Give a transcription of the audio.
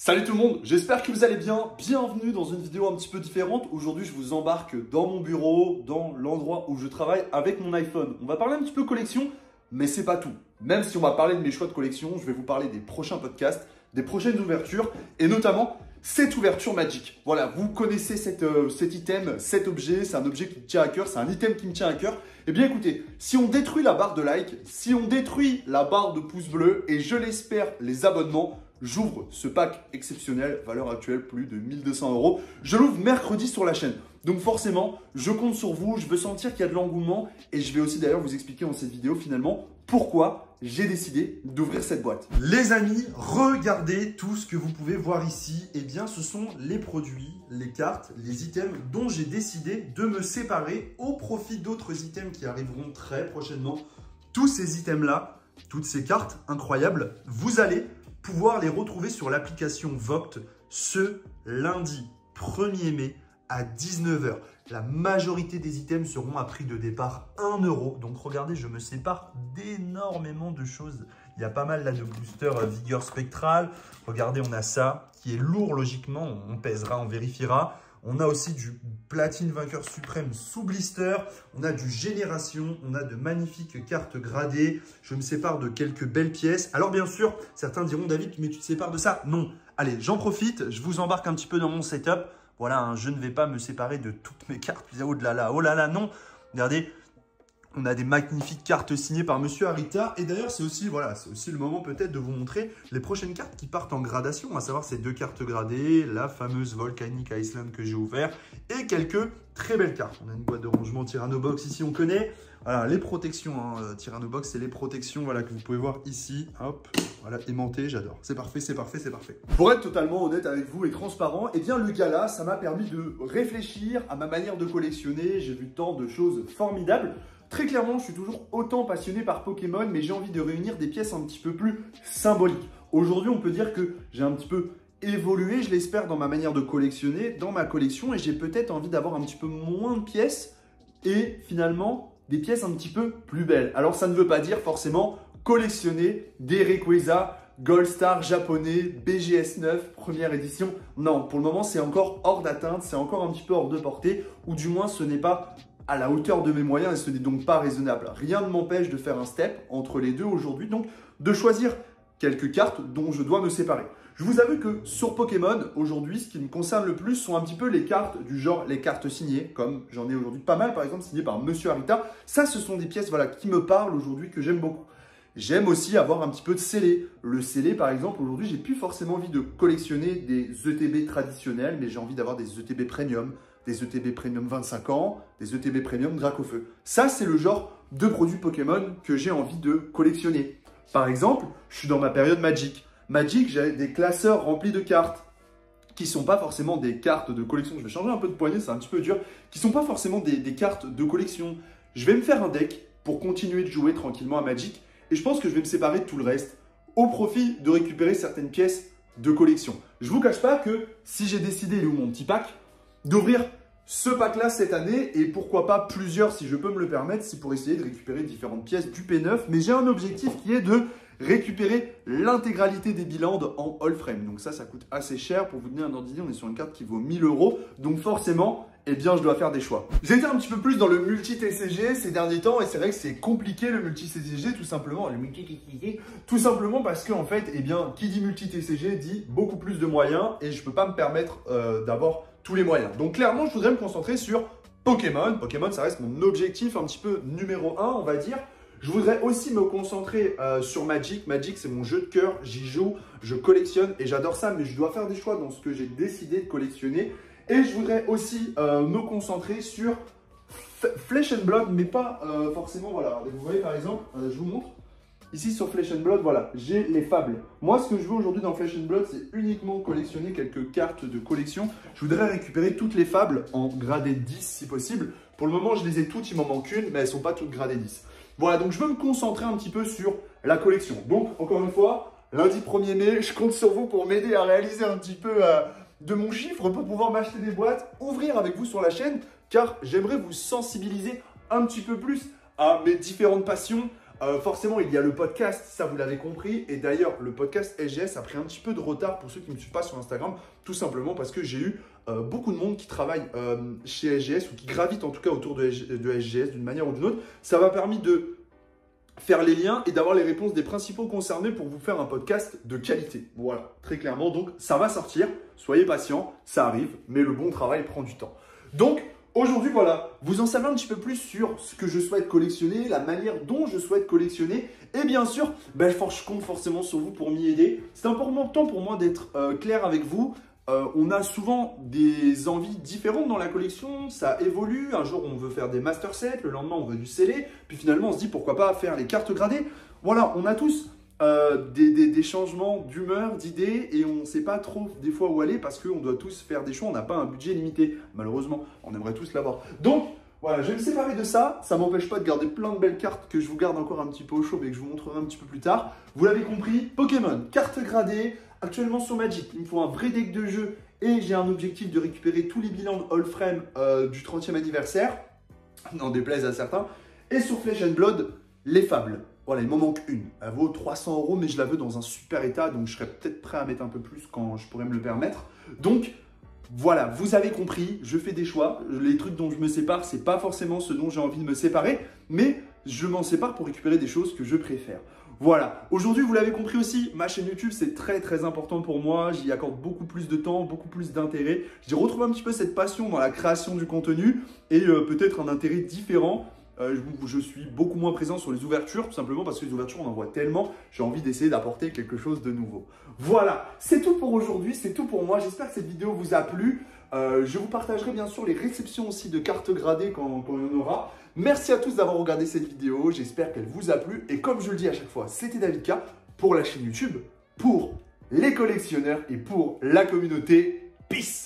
Salut tout le monde, j'espère que vous allez bien. Bienvenue dans une vidéo un petit peu différente. Aujourd'hui, je vous embarque dans mon bureau, dans l'endroit où je travaille avec mon iPhone. On va parler un petit peu collection, mais c'est pas tout. Même si on va parler de mes choix de collection, je vais vous parler des prochains podcasts, des prochaines ouvertures et notamment cette ouverture magique. Voilà, vous connaissez cet item, cet objet, c'est un objet qui me tient à cœur, c'est un item qui me tient à cœur. Eh bien écoutez, si on détruit la barre de like, si on détruit la barre de pouce bleu et je l'espère les abonnements, j'ouvre ce pack exceptionnel, valeur actuelle plus de 1200 €. Je l'ouvre mercredi sur la chaîne. Donc forcément, je compte sur vous, je veux sentir qu'il y a de l'engouement et je vais aussi d'ailleurs vous expliquer dans cette vidéo finalement pourquoi j'ai décidé d'ouvrir cette boîte. Les amis, regardez tout ce que vous pouvez voir ici. Eh bien, ce sont les produits, les cartes, les items dont j'ai décidé de me séparer au profit d'autres items qui arriveront très prochainement. Tous ces items-là, toutes ces cartes incroyables, vous allez pouvoir les retrouver sur l'application Vogt ce lundi 1er mai à 19 h. La majorité des items seront à prix de départ 1 €. Donc regardez, je me sépare d'énormément de choses. Il y a pas mal là de boosters vigueur spectrale. Regardez, on a ça qui est lourd logiquement. On pèsera, on vérifiera. On a aussi du platine vainqueur suprême sous blister. On a du génération. On a de magnifiques cartes gradées. Je me sépare de quelques belles pièces. Alors bien sûr, certains diront, David, mais tu te sépares de ça? Non. Allez, j'en profite. Je vous embarque un petit peu dans mon setup. Voilà, hein, je ne vais pas me séparer de toutes mes cartes. Oh là là, non. Regardez, on a des magnifiques cartes signées par Monsieur Arita. Et d'ailleurs, c'est aussi le moment peut-être de vous montrer les prochaines cartes qui partent en gradation, à savoir ces deux cartes gradées, la fameuse Volcanic Island que j'ai ouvert et quelques très belles cartes. On a une boîte de rangement Tyrannobox ici, on connaît. Voilà, les protections, hein, Tyrannobox, c'est les protections que vous pouvez voir ici. Hop, voilà, aimantées, j'adore. C'est parfait, c'est parfait, c'est parfait. Pour être totalement honnête avec vous et transparent, eh bien le gala, ça m'a permis de réfléchir à ma manière de collectionner. J'ai vu tant de choses formidables. Très clairement, je suis toujours autant passionné par Pokémon, mais j'ai envie de réunir des pièces un petit peu plus symboliques. Aujourd'hui, on peut dire que j'ai un petit peu évolué, je l'espère, dans ma manière de collectionner, dans ma collection, et j'ai peut-être envie d'avoir un petit peu moins de pièces et finalement des pièces un petit peu plus belles. Alors, ça ne veut pas dire forcément collectionner des Rayquaza Gold Star japonais BGS 9 première édition. Non, pour le moment, c'est encore hors d'atteinte, c'est encore un petit peu hors de portée, ou du moins, ce n'est pas à la hauteur de mes moyens et ce n'est donc pas raisonnable. Rien ne m'empêche de faire un step entre les deux aujourd'hui, donc de choisir quelques cartes dont je dois me séparer. Je vous avoue que sur Pokémon, aujourd'hui, ce qui me concerne le plus sont un petit peu les cartes du genre les cartes signées, comme j'en ai aujourd'hui pas mal, par exemple, signées par Monsieur Arita. Ça, ce sont des pièces qui me parlent aujourd'hui, que j'aime beaucoup. J'aime aussi avoir un petit peu de scellé. Le scellé, par exemple, aujourd'hui, j'ai plus forcément envie de collectionner des ETB traditionnels, mais j'ai envie d'avoir des ETB Premium, des ETB Premium 25 ans, des ETB Premium Dracofeu. Ça, c'est le genre de produits Pokémon que j'ai envie de collectionner. Par exemple, je suis dans ma période Magic. Magic, j'ai des classeurs remplis de cartes qui ne sont pas forcément des cartes de collection. Je vais changer un peu de poignée, c'est un petit peu dur. Qui ne sont pas forcément des cartes de collection. Je vais me faire un deck pour continuer de jouer tranquillement à Magic. Et je pense que je vais me séparer de tout le reste au profit de récupérer certaines pièces de collection. Je ne vous cache pas que si j'ai décidé, il est où mon petit pack, d'ouvrir ce pack-là cette année et pourquoi pas plusieurs si je peux me le permettre, c'est pour essayer de récupérer différentes pièces du P9. Mais j'ai un objectif qui est de récupérer l'intégralité des bilans en all frame. Donc ça coûte assez cher. Pour vous donner un ordre d'idée, on est sur une carte qui vaut 1000 €. Donc forcément, eh bien, je dois faire des choix. J'ai été un petit peu plus dans le multi-TCG ces derniers temps et c'est vrai que c'est compliqué le multi-TCG tout simplement. Tout simplement parce qu'en fait, eh bien, qui dit multi-TCG dit beaucoup plus de moyens et je ne peux pas me permettre d'avoir tous les moyens. Donc clairement, je voudrais me concentrer sur Pokémon. Pokémon, ça reste mon objectif un petit peu numéro 1, on va dire. Je voudrais aussi me concentrer sur Magic. Magic, c'est mon jeu de cœur, j'y joue, je collectionne et j'adore ça, mais je dois faire des choix dans ce que j'ai décidé de collectionner. Et je voudrais aussi me concentrer sur Flesh and Blood, mais pas forcément, voilà. Vous voyez par exemple, je vous montre. Ici sur Flesh and Blood, voilà, j'ai les fables. Moi, ce que je veux aujourd'hui dans Flesh and Blood, c'est uniquement collectionner quelques cartes de collection. Je voudrais récupérer toutes les fables en gradé 10 si possible. Pour le moment, je les ai toutes, il m'en manque une, mais elles ne sont pas toutes gradées 10. Voilà, donc je veux me concentrer un petit peu sur la collection. Donc, encore une fois, lundi 1er mai, je compte sur vous pour m'aider à réaliser un petit peu de mon chiffre pour pouvoir m'acheter des boîtes, ouvrir avec vous sur la chaîne, car j'aimerais vous sensibiliser un petit peu plus à mes différentes passions, Forcément, il y a le podcast, ça vous l'avez compris. Et d'ailleurs, le podcast SGS a pris un petit peu de retard pour ceux qui ne me suivent pas sur Instagram, tout simplement parce que j'ai eu beaucoup de monde qui travaille chez SGS ou qui gravite en tout cas autour de SGS d'une manière ou d'une autre. Ça m'a permis de faire les liens et d'avoir les réponses des principaux concernés pour vous faire un podcast de qualité. Voilà, très clairement. Donc, ça va sortir. Soyez patients, ça arrive, mais le bon travail prend du temps. Donc, aujourd'hui, voilà, vous en savez un petit peu plus sur ce que je souhaite collectionner, la manière dont je souhaite collectionner. Et bien sûr, je compte forcément sur vous pour m'y aider. C'est important pour moi d'être clair avec vous. On a souvent des envies différentes dans la collection, ça évolue. Un jour, on veut faire des master sets, le lendemain, on veut du scellé. Puis finalement, on se dit pourquoi pas faire les cartes gradées. Voilà, on a tous des changements d'humeur, d'idées et on ne sait pas trop des fois où aller parce qu'on doit tous faire des choix. On n'a pas un budget limité, malheureusement. On aimerait tous l'avoir. Donc, voilà, je vais me séparer de ça. Ça ne m'empêche pas de garder plein de belles cartes que je vous garde encore un petit peu au chaud et que je vous montrerai un petit peu plus tard. Vous l'avez compris, Pokémon, cartes gradées. Actuellement sur Magic, il me faut un vrai deck de jeu et j'ai un objectif de récupérer tous les bilans de Hall Frame du 30e anniversaire, n'en déplaise à certains. Et sur Flesh and Blood, les fables. Voilà, il m'en manque une. Elle vaut 300 €, mais je la veux dans un super état, donc je serais peut-être prêt à mettre un peu plus quand je pourrais me le permettre. Donc, voilà, vous avez compris, je fais des choix. Les trucs dont je me sépare, c'est pas forcément ce dont j'ai envie de me séparer, mais je m'en sépare pour récupérer des choses que je préfère. Voilà, aujourd'hui vous l'avez compris aussi, ma chaîne YouTube c'est très important pour moi, j'y accorde beaucoup plus de temps, beaucoup plus d'intérêt. J'ai retrouvé un petit peu cette passion dans la création du contenu et peut-être un intérêt différent. Je suis beaucoup moins présent sur les ouvertures, tout simplement parce que les ouvertures on en voit tellement, j'ai envie d'essayer d'apporter quelque chose de nouveau. Voilà, c'est tout pour aujourd'hui, c'est tout pour moi, j'espère que cette vidéo vous a plu. Je vous partagerai bien sûr les réceptions aussi de cartes gradées quand il y en aura. Merci à tous d'avoir regardé cette vidéo, j'espère qu'elle vous a plu. Et comme je le dis à chaque fois, c'était David K pour la chaîne YouTube, pour les collectionneurs et pour la communauté. Peace!